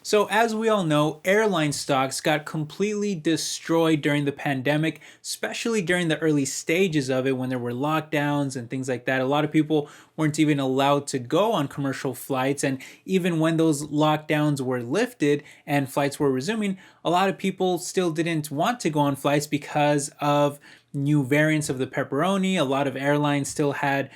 So, as we all know, airline stocks got completely destroyed during the pandemic, especially during the early stages of it when there were lockdowns and things like that. A lot of people weren't even allowed to go on commercial flights. And even when those lockdowns were lifted and flights were resuming, a lot of people still didn't want to go on flights because of new variants of the pepperoni. A lot of airlines still had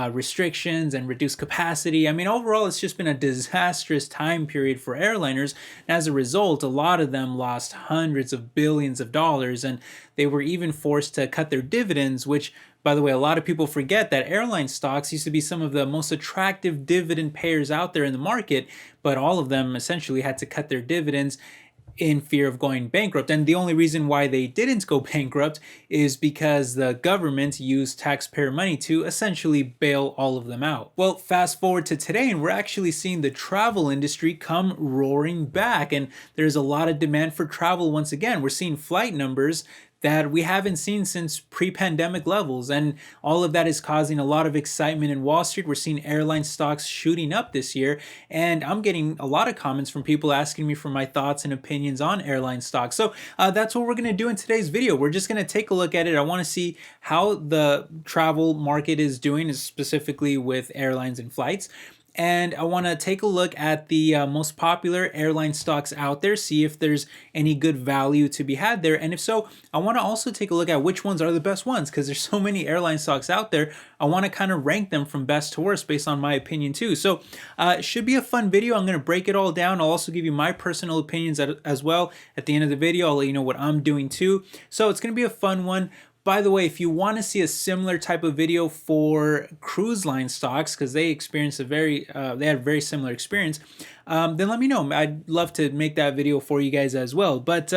restrictions and reduced capacity. I mean, overall, it's just been a disastrous time period for airliners. And as a result, a lot of them lost hundreds of billions of dollars, and they were even forced to cut their dividends, which, by the way, a lot of people forget that airline stocks used to be some of the most attractive dividend payers out there in the market, but all of them essentially had to cut their dividends in fear of going bankrupt. And the only reason why they didn't go bankrupt is because the government used taxpayer money to essentially bail all of them out. Well, fast forward to today, and we're actually seeing the travel industry come roaring back, and there's a lot of demand for travel once again. We're seeing flight numbers that we haven't seen since pre-pandemic levels, and all of that is causing a lot of excitement in Wall Street. We're seeing airline stocks shooting up this year, and I'm getting a lot of comments from people asking me for my thoughts and opinions on airline stocks. So that's what we're going to do in today's video. We're just going to take a look at it. I want to see how the travel market is doing, specifically with airlines and flights. And I want to take a look at the most popular airline stocks out there, see if there's any good value to be had there. And if so, I want to also take a look at which ones are the best ones, because there's so many airline stocks out there. I want to kind of rank them from best to worst based on my opinion too. So it should be a fun video. I'm going to break it all down. I'll also give you my personal opinions as well. At the end of the video, I'll let you know what I'm doing too. So it's going to be a fun one. By the way, if you want to see a similar type of video for cruise line stocks, because they experienced they had a very similar experience, then let me know. I'd love to make that video for you guys as well. But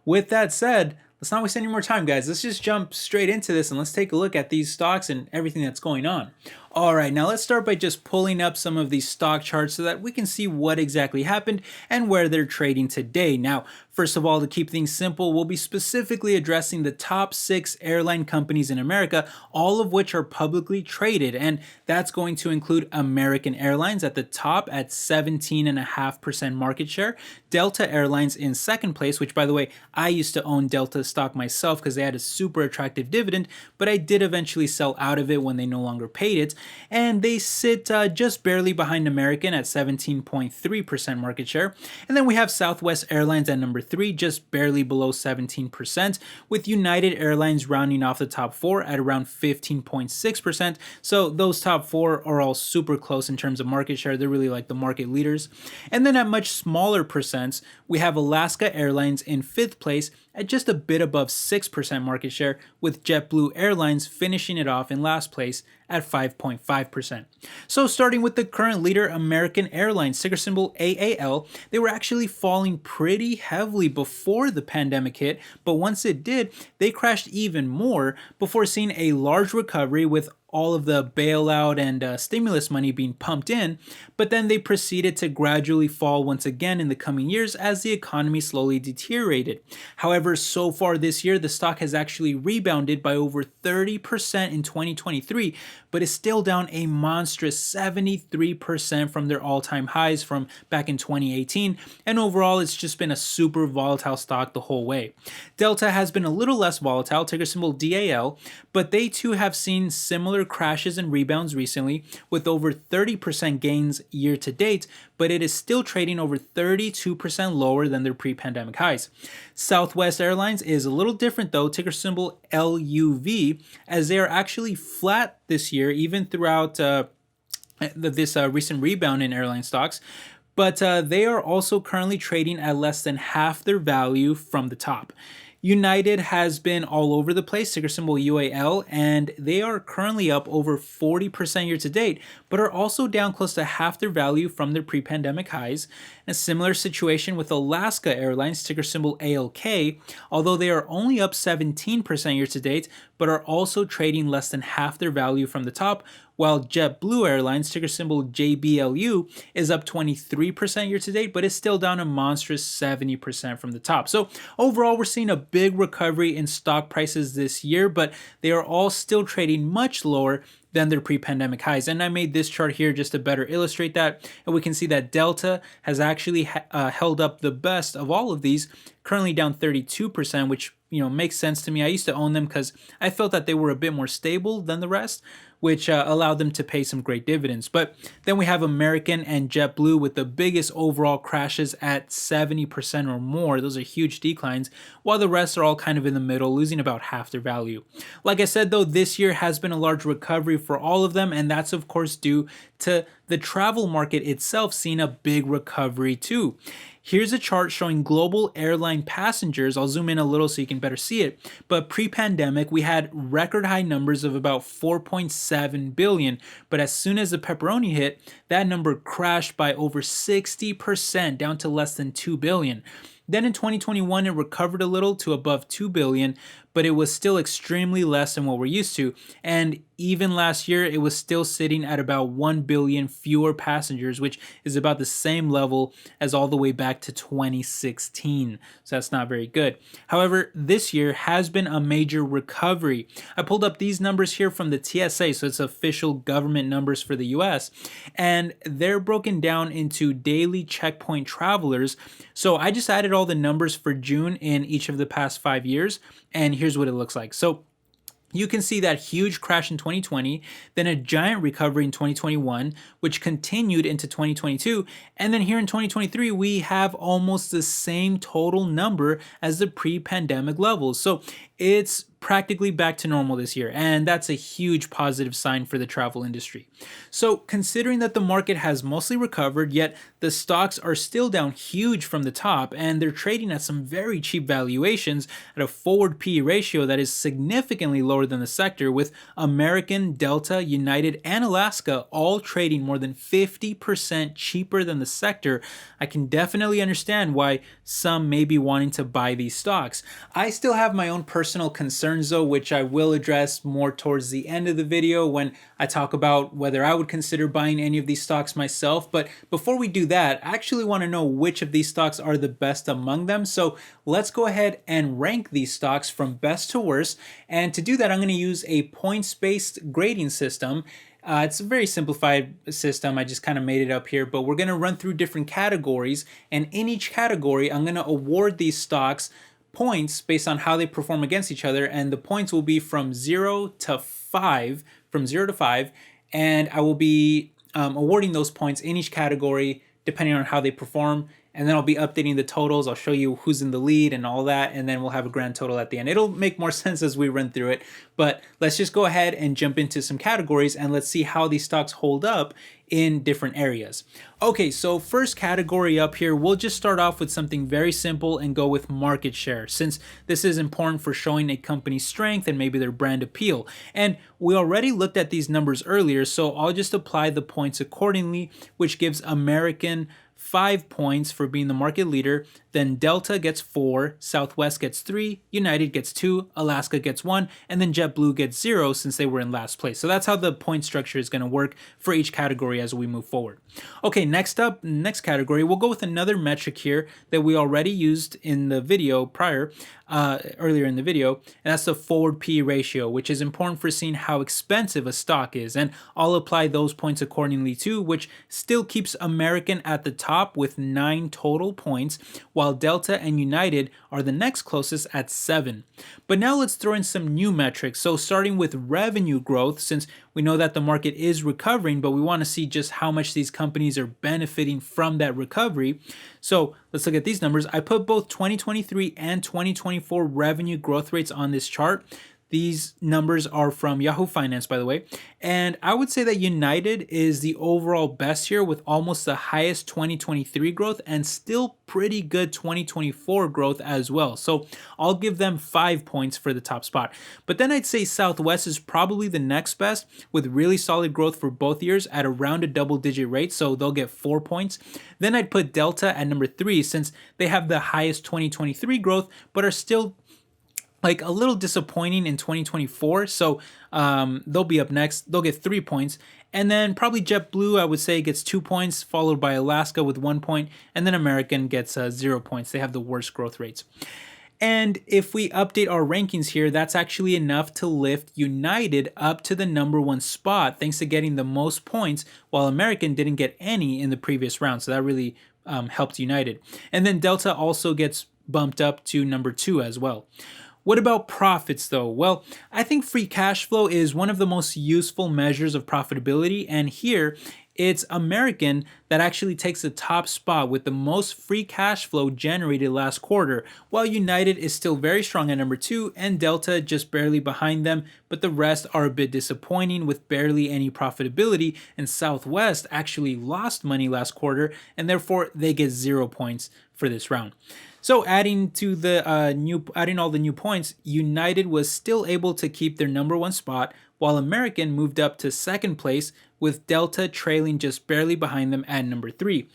with that said, let's not waste any more time, guys. Let's just jump straight into this and let's take a look at these stocks and everything that's going on. All right, now let's start by just pulling up some of these stock charts so that we can see what exactly happened and where they're trading today. Now, first of all, to keep things simple, we'll be specifically addressing the top 6 airline companies in America, all of which are publicly traded, and that's going to include American Airlines at the top at 17.5% market share, Delta Airlines in second place, which, by the way, I used to own Delta stock myself because they had a super attractive dividend, but I did eventually sell out of it when they no longer paid it. And they sit just barely behind American at 17.3% market share. And then we have Southwest Airlines at number 3, just barely below 17%, with United Airlines rounding off the top 4 at around 15.6%. So those top 4 are all super close in terms of market share. They're really like the market leaders. And then at much smaller percents, we have Alaska Airlines in 5th place at just a bit above 6% market share, with JetBlue Airlines finishing it off in last place at 5.5%. So starting with the current leader, American Airlines, ticker symbol AAL, they were actually falling pretty heavily before the pandemic hit, but once it did, they crashed even more before seeing a large recovery with all of the bailout and stimulus money being pumped in, but then they proceeded to gradually fall once again in the coming years as the economy slowly deteriorated. However, so far this year, the stock has actually rebounded by over 30% in 2023, but is still down a monstrous 73% from their all-time highs from back in 2018, and overall, it's just been a super volatile stock the whole way. Delta has been a little less volatile, ticker symbol DAL, but they too have seen similar crashes and rebounds recently with over 30% gains year to date, but it is still trading over 32% lower than their pre-pandemic highs. Southwest Airlines is a little different though, ticker symbol LUV, as they are actually flat this year, even throughout this recent rebound in airline stocks. But they are also currently trading at less than half their value from the top. United has been all over the place, ticker symbol UAL, and they are currently up over 40% year to date, but are also down close to half their value from their pre-pandemic highs. A similar situation with Alaska Airlines, ticker symbol ALK, although they are only up 17% year to date, but are also trading less than half their value from the top, while JetBlue Airlines, ticker symbol JBLU, is up 23% year to date, but is still down a monstrous 70% from the top. So overall, we're seeing a big recovery in stock prices this year, but they are all still trading much lower than their pre-pandemic highs. And I made this chart here just to better illustrate that. And we can see that Delta has actually held up the best of all of these, currently down 32%, which makes sense to me. I used to own them because I felt that they were a bit more stable than the rest, which allowed them to pay some great dividends. But then we have American and JetBlue with the biggest overall crashes at 70% or more. Those are huge declines, while the rest are all kind of in the middle, losing about half their value. Like I said, though, this year has been a large recovery for all of them, and that's of course due to the travel market itself seeing a big recovery too. Here's a chart showing global airline passengers. I'll zoom in a little so you can better see it. But pre-pandemic, we had record high numbers of about 4.7 billion. But as soon as the pepperoni hit, that number crashed by over 60%, down to less than 2 billion. Then in 2021, it recovered a little to above 2 billion, but it was still extremely less than what we're used to. And even last year, it was still sitting at about 1 billion fewer passengers, which is about the same level as all the way back to 2016. So that's not very good. However, this year has been a major recovery. I pulled up these numbers here from the TSA, so it's official government numbers for the US, and they're broken down into daily checkpoint travelers. So I just added all the numbers for June in each of the past 5 years, and here's what it looks like. So you can see that huge crash in 2020, then a giant recovery in 2021, which continued into 2022. And then here in 2023, we have almost the same total number as the pre-pandemic levels. So it's practically back to normal this year, and that's a huge positive sign for the travel industry. So considering that the market has mostly recovered, yet the stocks are still down huge from the top, and they're trading at some very cheap valuations at a forward PE ratio that is significantly lower than the sector, with American, Delta, United, and Alaska all trading more than 50% cheaper than the sector, I can definitely understand why some may be wanting to buy these stocks. I still have my own personal concerns though, which I will address more towards the end of the video when I talk about whether I would consider buying any of these stocks myself. But before we do that, I actually want to know which of these stocks are the best among them. So let's go ahead and rank these stocks from best to worst. And to do that, I'm going to use a points-based grading system. It's a very simplified system. I just kind of made it up here, but we're going to run through different categories. And in each category, I'm going to award these stocks points based on how they perform against each other, and the points will be from 0 to 5, and I will be awarding those points in each category depending on how they perform, and then I'll be updating the totals. I'll show you who's in the lead and all that, and then we'll have a grand total at the end. It'll make more sense as we run through it, but let's just go ahead and jump into some categories and let's see how these stocks hold up in different areas. Okay, so first category up here, we'll just start off with something very simple and go with market share, since this is important for showing a company's strength and maybe their brand appeal. And we already looked at these numbers earlier, so I'll just apply the points accordingly, which gives American 5 points for being the market leader, then Delta gets 4, Southwest gets 3, United gets 2, Alaska gets 1, and then JetBlue gets 0 since they were in last place. So that's how the point structure is going to work for each category as we move forward. Okay, next up, next category, we'll go with another metric here that we already used in the video earlier in the video, and that's the forward PE ratio, which is important for seeing how expensive a stock is. And I'll apply those points accordingly too, which still keeps American at the top with 9 total points, while Delta and United are the next closest at 7. But now let's throw in some new metrics. So starting with revenue growth, since we know that the market is recovering, but we want to see just how much these companies are benefiting from that recovery. So let's look at these numbers. I put both 2023 and 2024 revenue growth rates on this chart. These numbers are from Yahoo Finance, by the way. And I would say that United is the overall best here with almost the highest 2023 growth and still pretty good 2024 growth as well. So I'll give them 5 points for the top spot. But then I'd say Southwest is probably the next best with really solid growth for both years at around a double-digit rate. So they'll get 4 points. Then I'd put Delta at number 3 since they have the highest 2023 growth but are still like a little disappointing in 2024, so they'll be up next. They'll get 3 points, and then probably JetBlue I would say gets 2 points, followed by Alaska with 1 point, and then American gets 0 points. They have the worst growth rates. And if we update our rankings here, that's actually enough to lift United up to the #1 spot, thanks to getting the most points, while American didn't get any in the previous round. So that really helped United. And then Delta also gets bumped up to #2 as well. What about profits though? Well, I think free cash flow is one of the most useful measures of profitability, and here it's American that actually takes the top spot with the most free cash flow generated last quarter, while United is still very strong at #2 and Delta just barely behind them, but the rest are a bit disappointing with barely any profitability, and Southwest actually lost money last quarter and therefore they get 0 points for this round. So adding all the new points, United was still able to keep their #1 spot, while American moved up to second place, with Delta trailing just barely behind them at #3.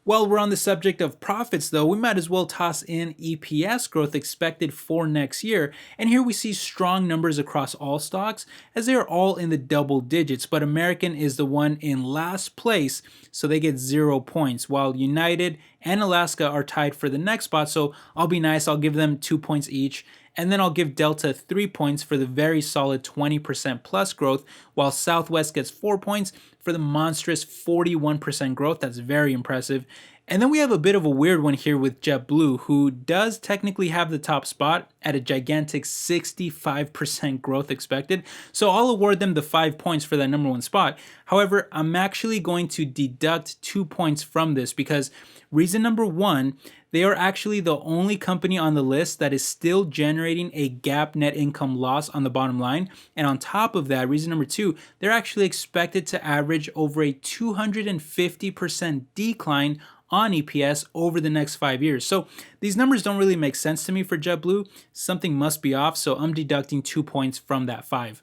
While we're on the subject of profits though, we might as well toss in EPS growth expected for next year, and here we see strong numbers across all stocks as they are all in the double digits, but American is the one in last place, so they get 0 points, while United and Alaska are tied for the next spot, so I'll be nice, I'll give them 2 points each. And then I'll give Delta 3 points for the very solid 20% plus growth, while Southwest gets 4 points for the monstrous 41% growth. That's very impressive. And then we have a bit of a weird one here with JetBlue, who does technically have the top spot at a gigantic 65% growth expected. So I'll award them the 5 points for that #1 spot. However, I'm actually going to deduct 2 points from this because reason number one, they are actually the only company on the list that is still generating a GAAP net income loss on the bottom line. And on top of that, reason number two, they're actually expected to average over a 250% decline on EPS over the next 5 years. So these numbers don't really make sense to me for JetBlue. Something must be off, so I'm deducting 2 points from that 5.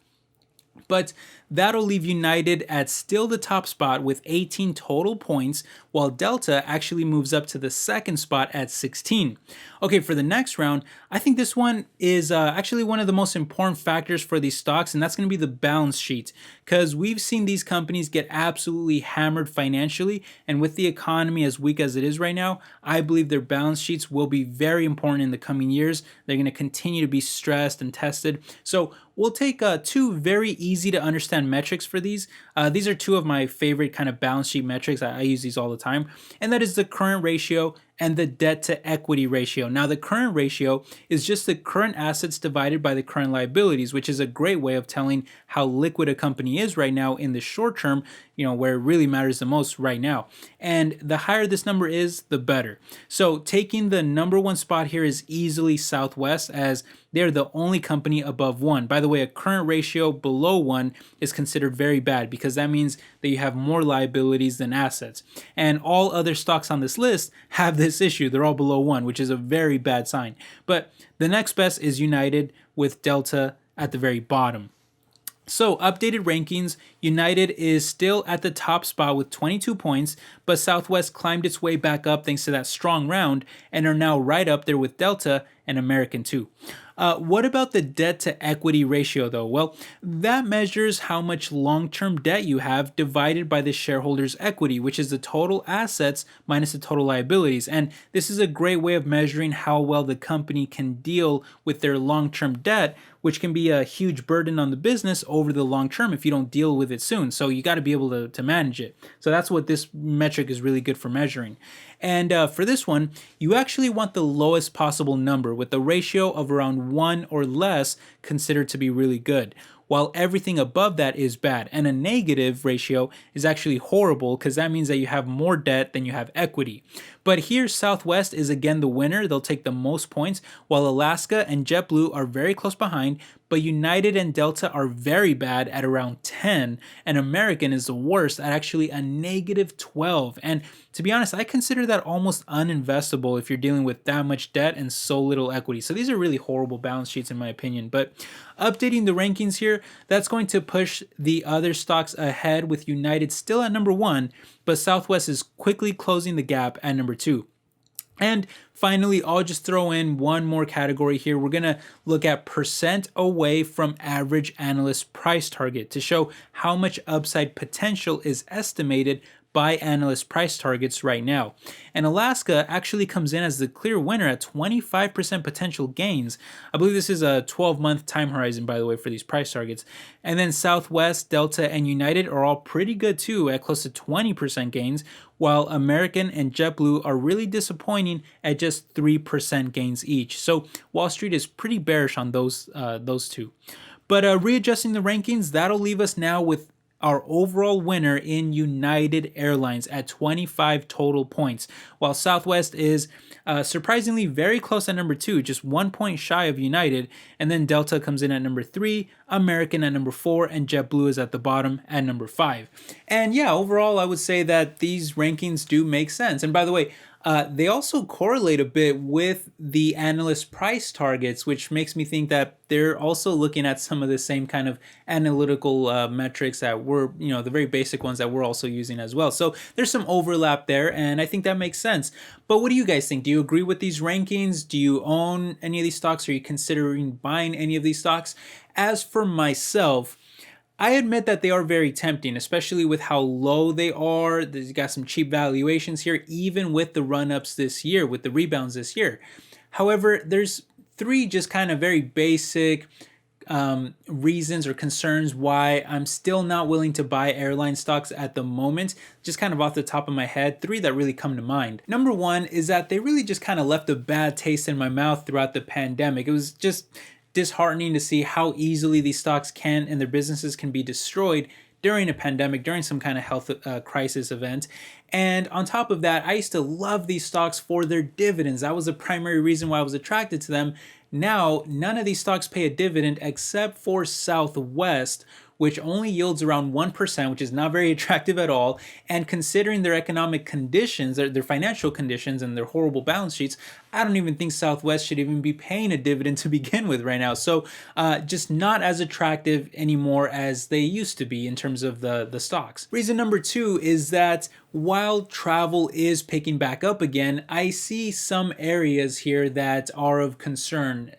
But that'll leave United at still the top spot with 18 total points, while Delta actually moves up to the second spot at 16. Okay, for the next round, I think this one is actually one of the most important factors for these stocks, and that's going to be the balance sheet, because we've seen these companies get absolutely hammered financially, and with the economy as weak as it is right now, I believe their balance sheets will be very important in the coming years. They're going to continue to be stressed and tested. So we'll take 2 very easy to understand metrics for these. These are 2 of my favorite kind of balance sheet metrics. I use these all the time. And that is the current ratio and the debt to equity ratio. Now, the current ratio is just the current assets divided by the current liabilities, which is a great way of telling how liquid a company is right now in the short term, where it really matters the most right now. And the higher this number is, the better. So taking the #1 spot here is easily Southwest, as they're the only company above 1. By the way, a current ratio below 1 is considered very bad because that means that you have more liabilities than assets. And all other stocks on this list have this issue. They're all below 1, which is a very bad sign. But the next best is United, with Delta at the very bottom. So, updated rankings, United is still at the top spot with 22 points, but Southwest climbed its way back up thanks to that strong round and are now right up there with Delta and American too. What about the debt to equity ratio though? Well, that measures how much long-term debt you have divided by the shareholders' equity, which is the total assets minus the total liabilities. And this is a great way of measuring how well the company can deal with their long-term debt, which can be a huge burden on the business over the long term if you don't deal with it soon. So you got to be able to manage it. So that's what this metric is really good for measuring. And for this one, you actually want the lowest possible number with a ratio of around 1 or less considered to be really good, while everything above that is bad. And a negative ratio is actually horrible because that means that you have more debt than you have equity. But here, Southwest is again the winner. They'll take the most points, while Alaska and JetBlue are very close behind, but United and Delta are very bad at around 10, and American is the worst at actually a -12. And to be honest, I consider that almost uninvestable if you're dealing with that much debt and so little equity. So these are really horrible balance sheets in my opinion. But updating the rankings here, that's going to push the other stocks ahead, with United still at #1, but Southwest is quickly closing the gap at #2. And finally, I'll just throw in one more category here. We're going to look at percent away from average analyst price target to show how much upside potential is estimated by analyst price targets right now. And Alaska actually comes in as the clear winner at 25% potential gains. I believe this is a 12-month time horizon, by the way, for these price targets. And then Southwest, Delta, and United are all pretty good too, at close to 20% gains, while American and JetBlue are really disappointing at just 3% gains each. So Wall Street is pretty bearish on those two. But readjusting the rankings, that'll leave us now with our overall winner in United Airlines at 25 total points, while Southwest is surprisingly very close at number 2, just 1 point shy of United, and then Delta comes in at number 3, American at number 4, and JetBlue is at the bottom at number 5. And yeah, overall, I would say that these rankings do make sense. And by the way, they also correlate a bit with the analyst price targets, which makes me think that they're also looking at some of the same kind of analytical metrics that we're, the very basic ones that we're also using as well. So there's some overlap there, and I think that makes sense. But what do you guys think? Do you agree with these rankings? Do you own any of these stocks? Are you considering buying any of these stocks? As for myself, I admit that they are very tempting, especially with how low they are. They've got some cheap valuations here, even with the run-ups this year, with the rebounds this year. However, there's 3 just kind of very basic reasons or concerns why I'm still not willing to buy airline stocks at the moment. Just kind of off the top of my head, 3 that really come to mind. Number 1 is that they really just kind of left a bad taste in my mouth throughout the pandemic. It was just disheartening to see how easily these stocks can and their businesses can be destroyed during a pandemic, during some kind of health crisis event. And on top of that, I used to love these stocks for their dividends. That was the primary reason why I was attracted to them. Now, none of these stocks pay a dividend except for Southwest, which only yields around 1%, which is not very attractive at all. And considering their economic conditions, their financial conditions, and their horrible balance sheets, I don't even think Southwest should even be paying a dividend to begin with right now. So just not as attractive anymore as they used to be in terms of the stocks. Reason number 2 is that while travel is picking back up again, I see some areas here that are of concern.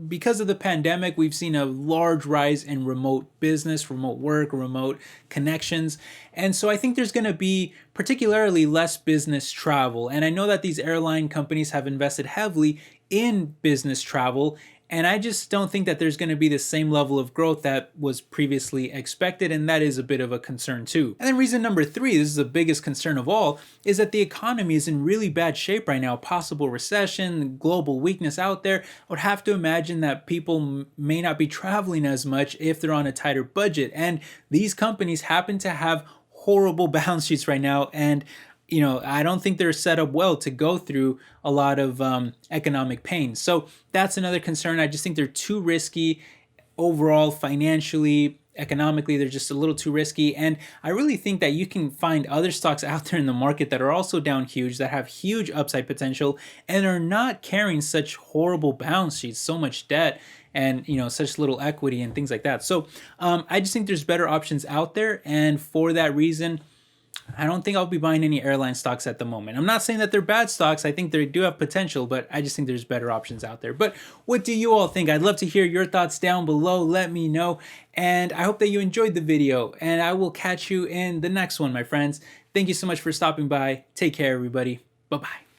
Because of the pandemic, we've seen a large rise in remote business, remote work, remote connections. And so I think there's going to be particularly less business travel. And I know that these airline companies have invested heavily in business travel, and I just don't think that there's going to be the same level of growth that was previously expected, and that is a bit of a concern too. And then reason number 3, this is the biggest concern of all, is that the economy is in really bad shape right now. Possible recession, global weakness out there. I would have to imagine that people may not be traveling as much if they're on a tighter budget. And these companies happen to have horrible balance sheets right now, and I don't think they're set up well to go through a lot of economic pain. So that's another concern. I just think they're too risky overall, financially, economically. They're just a little too risky. And I really think that you can find other stocks out there in the market that are also down huge, that have huge upside potential, and are not carrying such horrible balance sheets, so much debt, and such little equity and things like that. So I just think there's better options out there. And for that reason, I don't think I'll be buying any airline stocks at the moment. I'm not saying that they're bad stocks. I think they do have potential, but I just think there's better options out there. But what do you all think? I'd love to hear your thoughts down below. Let me know. And I hope that you enjoyed the video, and I will catch you in the next one, my friends. Thank you so much for stopping by. Take care, everybody. Bye-bye.